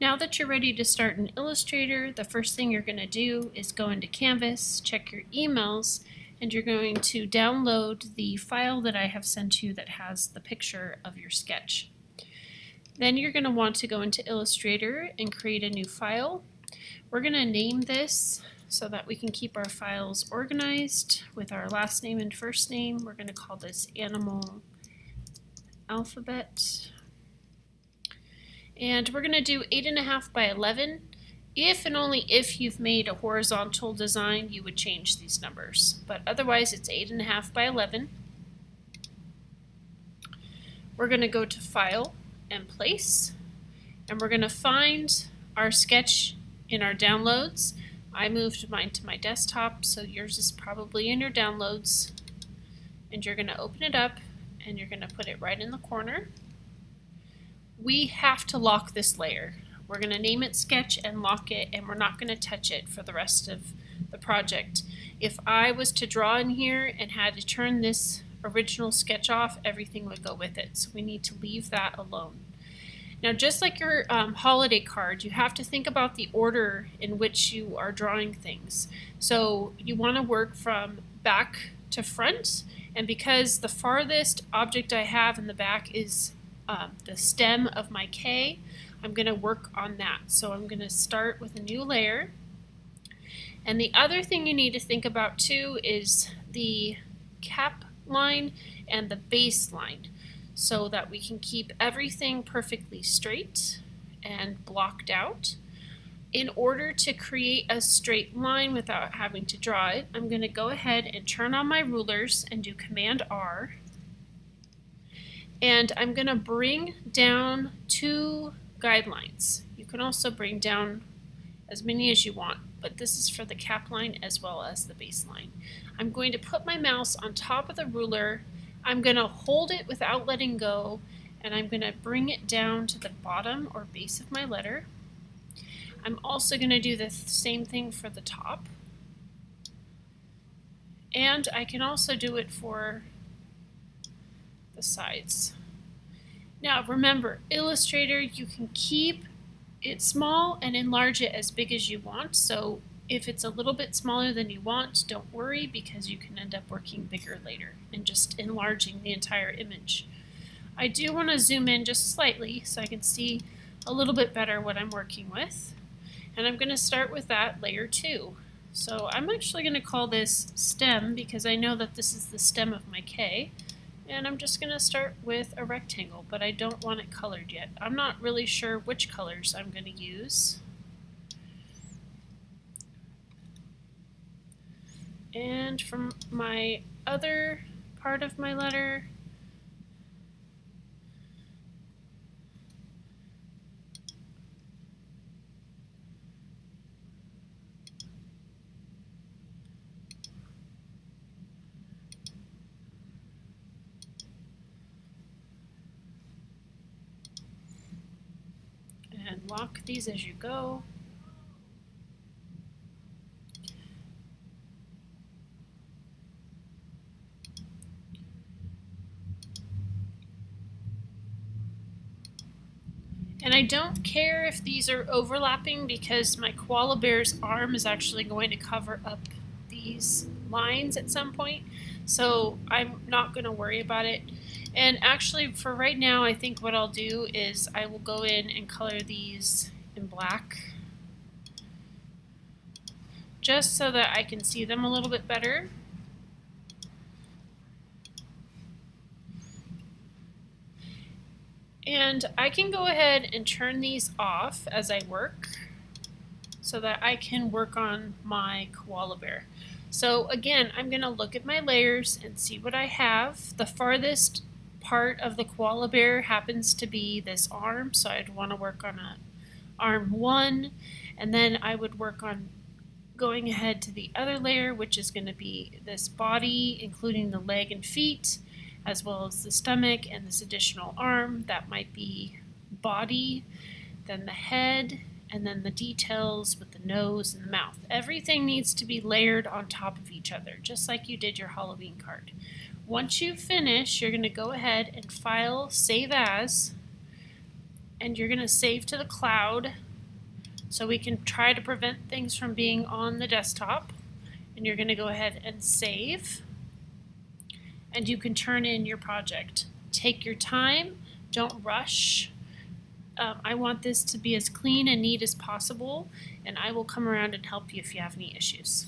Now that you're ready to start in Illustrator, the first thing you're going to do is go into Canvas, check your emails, and you're going to download the file that I have sent you that has the picture of your sketch. Then you're going to want to go into Illustrator and create a new file. We're going to name this so that we can keep our files organized with our last name and first name. We're going to call this Animal Alphabet. And we're going to do 8.5 by 11. If and only if you've made a horizontal design, you would change these numbers. But otherwise, it's 8.5 by 11. We're going to go to File and Place. And we're going to find our sketch in our downloads. I moved mine to my desktop, so yours is probably in your downloads. And you're going to open it up, and you're going to put it right in the corner. We have to lock this layer. We're going to name it Sketch and lock it, and we're not going to touch it for the rest of the project. If I was to draw in here and had to turn this original sketch off, everything would go with it. So we need to leave that alone. Now, just like your holiday card, you have to think about the order in which you are drawing things. So you want to work from back to front, and because the farthest object I have in the back is the stem of my K, I'm going to work on that. So I'm going to start with a new layer. And the other thing you need to think about too is the cap line and the base line, so that we can keep everything perfectly straight and blocked out. In order to create a straight line without having to draw it, I'm going to go ahead and turn on my rulers and do Command R. And I'm going to bring down 2 guidelines. You can also bring down as many as you want, but this is for the cap line as well as the baseline. I'm going to put my mouse on top of the ruler. I'm going to hold it without letting go, and I'm going to bring it down to the bottom or base of my letter. I'm also going to do the same thing for the top. And I can also do it for the sides. Now remember, Illustrator, you can keep it small and enlarge it as big as you want. So if it's a little bit smaller than you want, don't worry, because you can end up working bigger later and just enlarging the entire image. I do want to zoom in just slightly so I can see a little bit better what I'm working with. And I'm going to start with that layer 2. So I'm actually going to call this stem because I know that this is the stem of my K. And I'm just going to start with a rectangle, but I don't want it colored yet. I'm not really sure which colors I'm going to use. And from my other part of my letter, and lock these as you go. And I don't care if these are overlapping because my koala bear's arm is actually going to cover up these lines at some point. So I'm not going to worry about it. And actually for right now, I think what I'll do is I will go in and color these in black, just so that I can see them a little bit better. And I can go ahead and turn these off as I work so that I can work on my koala bear. So again, I'm going to look at my layers and see what I have. The farthest part of the koala bear happens to be this arm, so I'd want to work on arm 1, and then I would work on going ahead to the other layer, which is going to be this body, including the leg and feet, as well as the stomach and this additional arm. That might be body, then the head, and then the details with the nose and the mouth. Everything needs to be layered on top of each other, just like you did your Halloween card. Once you finish, you're going to go ahead and File, Save As, and you're going to save to the cloud So we can try to prevent things from being on the desktop. And you're going to go ahead and save. And you can turn in your project. Take your time, don't rush. I want this to be as clean and neat as possible, and I will come around and help you if you have any issues.